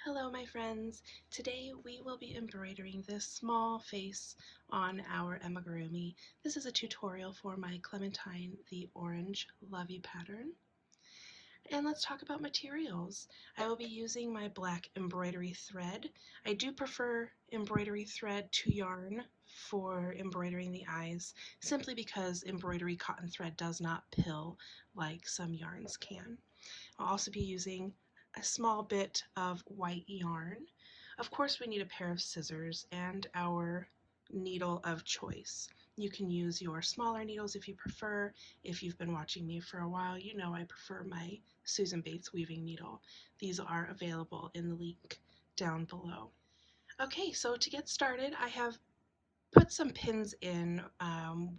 Hello my friends! Today we will be embroidering this small face on our amigurumi. This is a tutorial for my Clementine the Orange Lovey pattern. And let's talk about materials. I will be using my black embroidery thread. I do prefer embroidery thread to yarn for embroidering the eyes, simply because embroidery cotton thread does not pill like some yarns can. I'll also be using a small bit of white yarn. Of course, we need a pair of scissors and our needle of choice. You can use your smaller needles if you prefer. If you've been watching me for a while, you know I prefer my Susan Bates weaving needle. These are available in the link down below. Okay, so to get started, I have put some pins in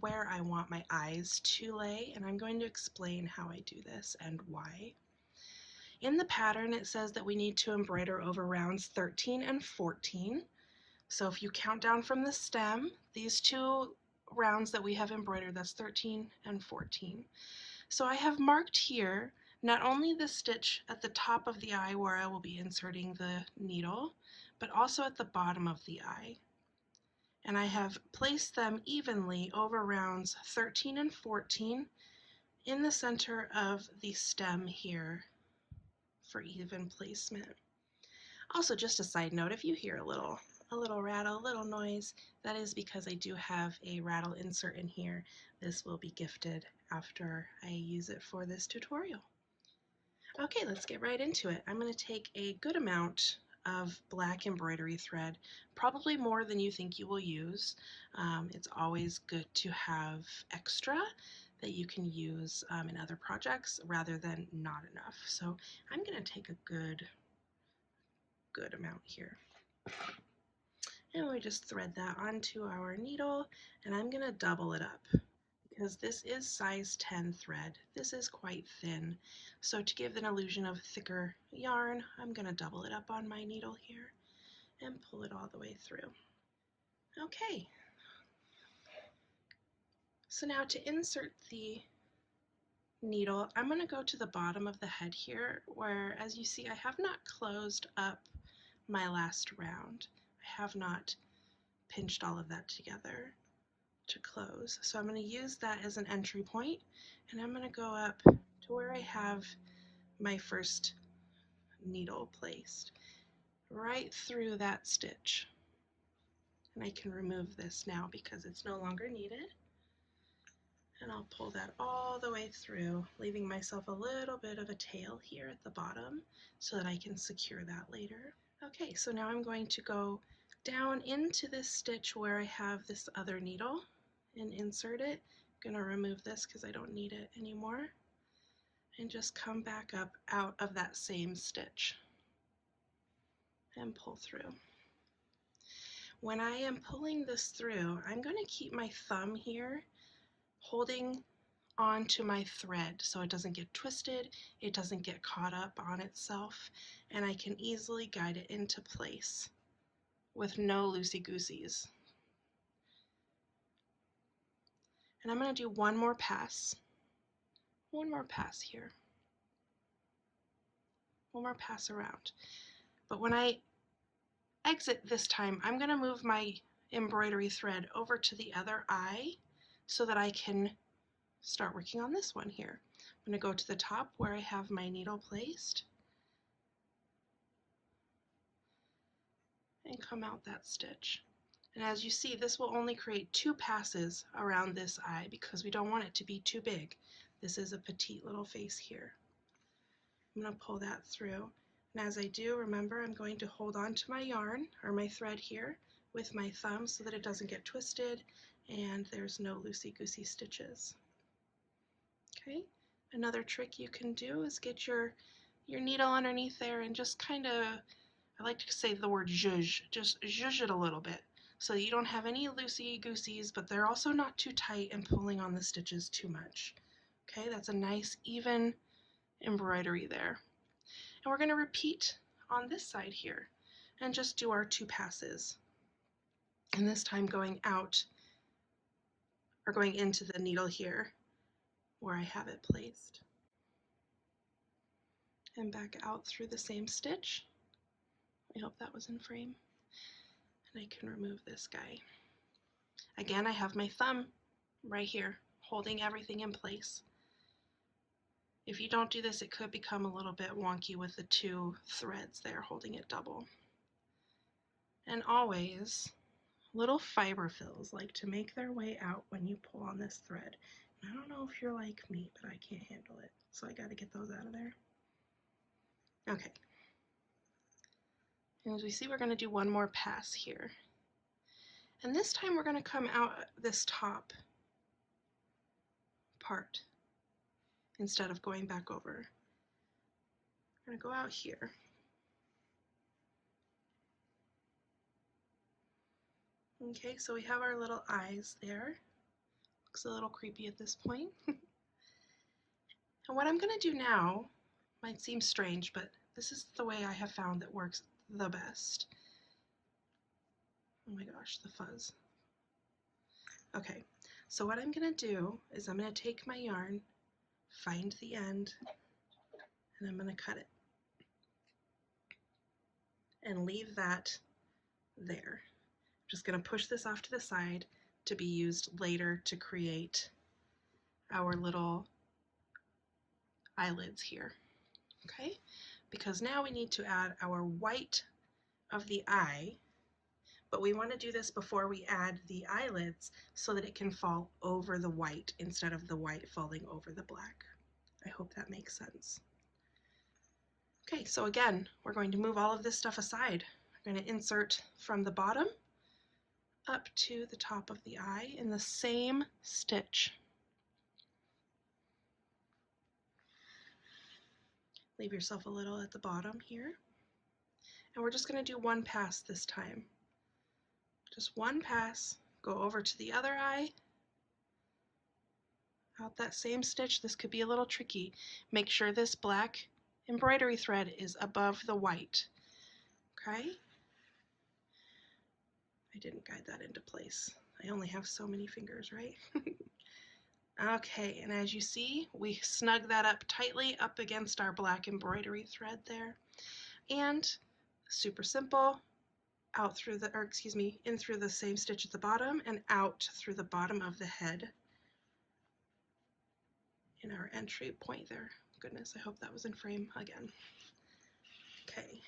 where I want my eyes to lay, and I'm going to explain how I do this and why. In the pattern, it says that we need to embroider over rounds 13 and 14. So if you count down from the stem, these two rounds that we have embroidered, that's 13 and 14. So I have marked here not only the stitch at the top of the eye where I will be inserting the needle, but also at the bottom of the eye. And I have placed them evenly over rounds 13 and 14 in the center of the stem here for even placement. Also, just a side note, if you hear a little rattle, a little noise, that is because I do have a rattle insert in here. This will be gifted after I use it for this tutorial. Okay, let's get right into it. I'm going to take a good amount of black embroidery thread, probably more than you think you will use. It's always good to have extra that you can use in other projects rather than not enough. So I'm going to take a good amount here. And we just thread that onto our needle, and I'm going to double it up because this is size 10 thread. This is quite thin. So to give an illusion of thicker yarn, I'm going to double it up on my needle here and pull it all the way through. Okay. So now to insert the needle, I'm going to go to the bottom of the head here where, as you see, I have not closed up my last round. I have not pinched all of that together to close. So I'm going to use that as an entry point, and I'm going to go up to where I have my first needle placed, right through that stitch. And I can remove this now because it's no longer needed. And I'll pull that all the way through, leaving myself a little bit of a tail here at the bottom so that I can secure that later. Okay, so now I'm going to go down into this stitch where I have this other needle and insert it. I'm going to remove this because I don't need it anymore, and just come back up out of that same stitch and pull through. When I am pulling this through, I'm going to keep my thumb here holding onto my thread so it doesn't get twisted, it doesn't get caught up on itself, and I can easily guide it into place with no loosey-gooseys. And I'm going to do one more pass here, one more pass around. But when I exit this time, I'm going to move my embroidery thread over to the other eye so that I can start working on this one here. I'm going to go to the top where I have my needle placed and come out that stitch. And as you see, this will only create 2 passes around this eye because we don't want it to be too big. This is a petite little face here. I'm going to pull that through. And as I do, remember, I'm going to hold on to my yarn or my thread here with my thumb so that it doesn't get twisted and there's no loosey-goosey stitches. Okay, another trick you can do is get your needle underneath there and just kind of, I like to say the word zhuzh, just zhuzh it a little bit so that you don't have any loosey-gooseys, but they're also not too tight and pulling on the stitches too much. Okay, that's a nice even embroidery there. And we're going to repeat on this side here and just do our 2 passes. And this time going out or going into the needle here where I have it placed. And back out through the same stitch I hope that was in frame. And I can remove this guy. Again, I have my thumb right here holding everything in place. If you don't do this, it could become a little bit wonky with the two threads there holding it double. And always, little fiber fills like to make their way out when you pull on this thread. I don't know if you're like me, but I can't handle it, so I got to get those out of there. Okay. And as we see, we're going to do one more pass here. And this time we're going to come out this top part instead of going back over. We're going to go out here. Okay, so we have our little eyes there. Looks a little creepy at this point. And what I'm going to do now might seem strange, but this is the way I have found that works the best. Oh my gosh, the fuzz. Okay, so what I'm going to do is I'm going to take my yarn, find the end, and I'm going to cut it. And leave that there. I'm just going to push this off to the side to be used later to create our little eyelids here. Okay, because now we need to add our white of the eye, but we want to do this before we add the eyelids so that it can fall over the white instead of the white falling over the black. I hope that makes sense. Okay, so again, we're going to move all of this stuff aside. We're going to insert from the bottom up to the top of the eye in the same stitch. Leave yourself a little at the bottom here. And we're just going to do one pass this time. Just one pass, go over to the other eye, out that same stitch. This could be a little tricky. Make sure this black embroidery thread is above the white. Okay? I didn't guide that into place. I only have so many fingers, right? Okay, and as you see, we snug that up tightly up against our black embroidery thread there. And super simple, out through the, or excuse me, in through the same stitch at the bottom and out through the bottom of the head in our entry point there. Goodness, I hope that was in frame again. Okay,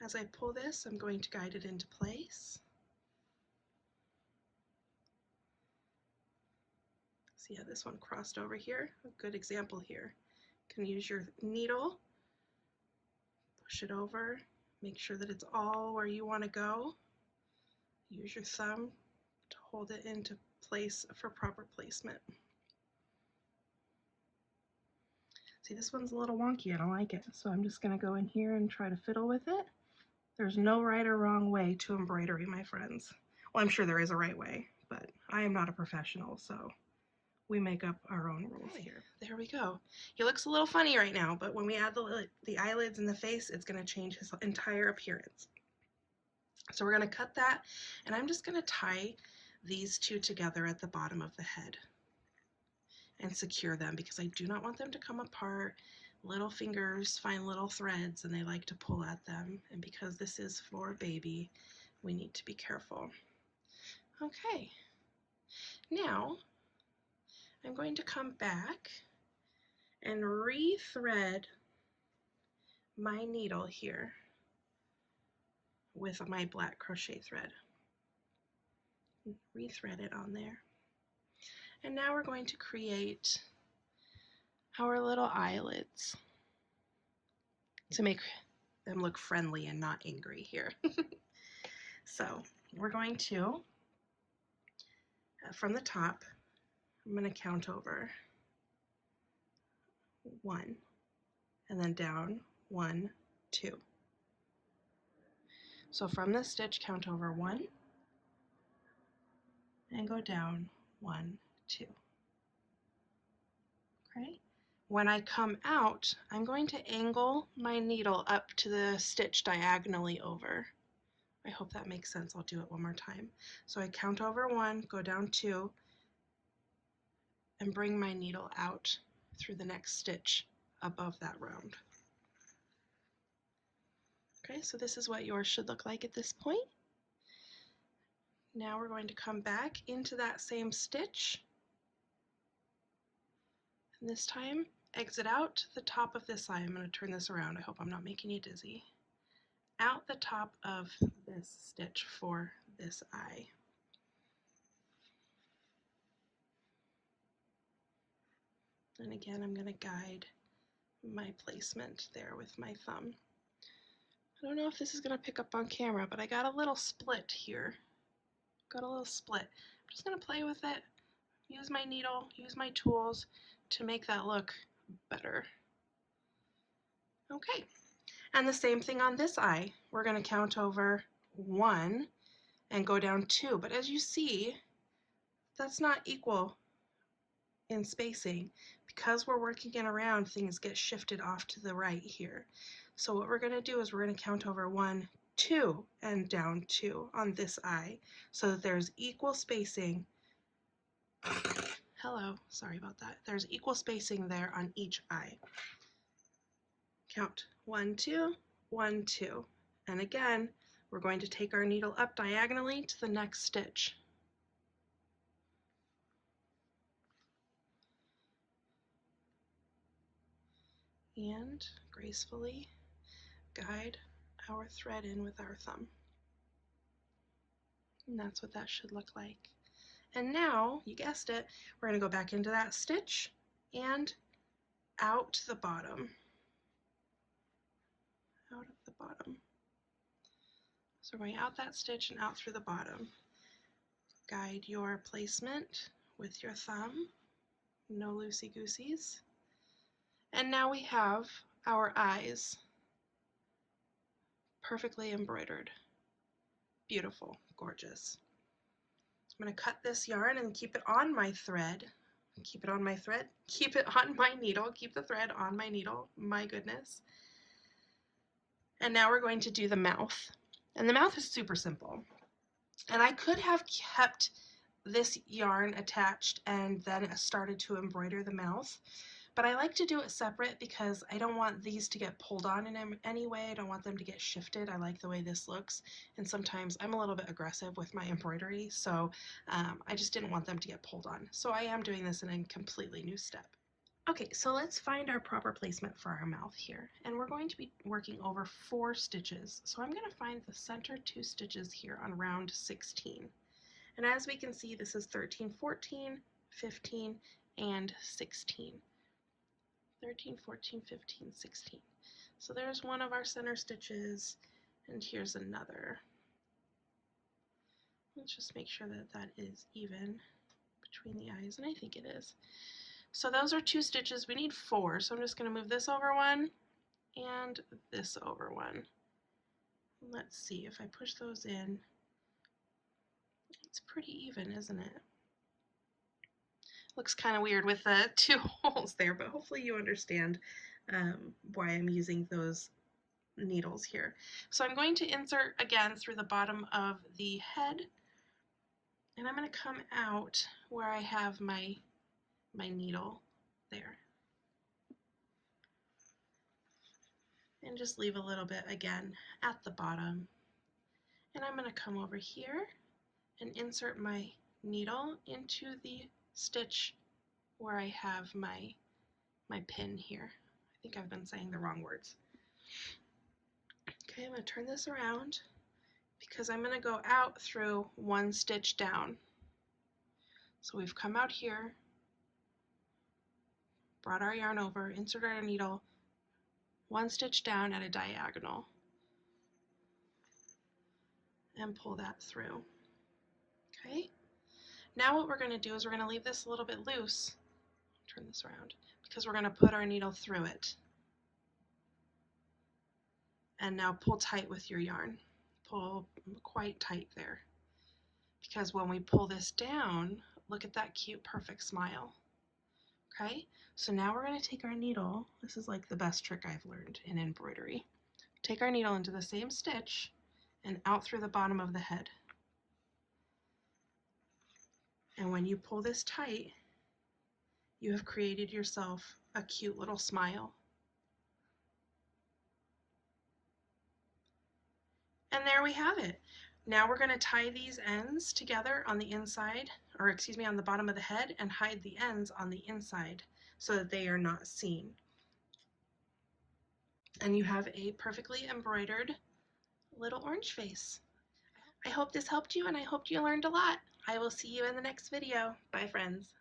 as I pull this, I'm going to guide it into place. See how this one crossed over here? A good example here. You can use your needle, push it over, make sure that it's all where you want to go. Use your thumb to hold it into place for proper placement. See, this one's a little wonky. I don't like it, so I'm just going to go in here and try to fiddle with it. There's no right or wrong way to embroidery, my friends. Well, I'm sure there is a right way, but I am not a professional, so we make up our own rules here. There we go. He looks a little funny right now, but when we add the eyelids and the face, it's going to change his entire appearance. So we're going to cut that, and I'm just going to tie these two together at the bottom of the head and secure them because I do not want them to come apart. Little fingers find little threads and they like to pull at them, and because this is for a baby, we need to be careful. Okay, now I'm going to come back and re-thread my needle here with my black crochet thread. Re-thread it on there. And now we're going to create our little eyelids to make them look friendly and not angry here. So we're going to, from the top, I'm going to count over 1 and then down 1, 2. So from this stitch, count over 1 and go down 1, 2. Okay. When I come out, I'm going to angle my needle up to the stitch diagonally over. I hope that makes sense. I'll do it one more time. So I count over 1, go down 2, and bring my needle out through the next stitch above that round. Okay, so this is what yours should look like at this point. Now we're going to come back into that same stitch, and this time exit out the top of this eye. I'm going to turn this around. I hope I'm not making you dizzy. Out the top of this stitch for this eye. And again, I'm going to guide my placement there with my thumb. I don't know if this is going to pick up on camera, but I got a little split here. Got a little split. I'm just going to play with it, use my needle, use my tools to make that look better. Okay, and the same thing on this eye. We're going to count over 1 and go down 2, but as you see, that's not equal in spacing. Because we're working it around, things get shifted off to the right here. So what we're going to do is we're going to count over 1, 2, and down 2 on this eye so that there's equal spacing. Hello, sorry about that. There's equal spacing there on each eye. Count 1, 2, 1, 2. And again, we're going to take our needle up diagonally to the next stitch. And gracefully guide our thread in with our thumb. And that's what that should look like. And now, you guessed it, we're going to go back into that stitch and out to the bottom. Out of the bottom. So we're going out that stitch and out through the bottom. Guide your placement with your thumb. No loosey-gooseys. And now we have our eyes perfectly embroidered. Beautiful, gorgeous. I'm going to cut this yarn and keep it on my thread. Keep it on my thread. Keep it on my needle. Keep the thread on my needle. My goodness. And now we're going to do the mouth. And the mouth is super simple. And I could have kept this yarn attached and then started to embroider the mouth. But I like to do it separate because I don't want these to get pulled on in any way. I don't want them to get shifted. I like the way this looks. And sometimes I'm a little bit aggressive with my embroidery, so I just didn't want them to get pulled on. So I am doing this in a completely new step. Okay, so let's find our proper placement for our mouth here. And we're going to be working over 4 stitches. So I'm going to find the center 2 stitches here on round 16. And as we can see, this is 13, 14, 15, and 16. 13, 14, 15, 16. So there's one of our center stitches, and here's another. Let's just make sure that that is even between the eyes, and I think it is. So those are 2 stitches. We need 4, so I'm just going to move this over 1 and this over 1. Let's see, if I push those in, it's pretty even, isn't it? Looks kind of weird with the 2 holes there, but hopefully you understand why I'm using those needles here. So I'm going to insert again through the bottom of the head, and I'm going to come out where I have my needle there. And just leave a little bit again at the bottom. And I'm going to come over here and insert my needle into the stitch where I have my pin here. I think I've been saying the wrong words. Okay, I'm going to turn this around because I'm going to go out through 1 stitch down. So we've come out here, brought our yarn over, inserted our needle, 1 stitch down at a diagonal, and pull that through. Okay, now what we're going to do is we're going to leave this a little bit loose, turn this around, because we're going to put our needle through it. And now pull tight with your yarn. Pull quite tight there. Because when we pull this down, look at that cute, perfect smile. Okay, so now we're going to take our needle. This is like the best trick I've learned in embroidery. Take our needle into the same stitch and out through the bottom of the head. And when you pull this tight, you have created yourself a cute little smile. And there we have it. Now we're going to tie these ends together on the inside, or excuse me, on the bottom of the head, and hide the ends on the inside so that they are not seen. And you have a perfectly embroidered little orange face. I hope this helped you, and I hope you learned a lot. I will see you in the next video. Bye, friends.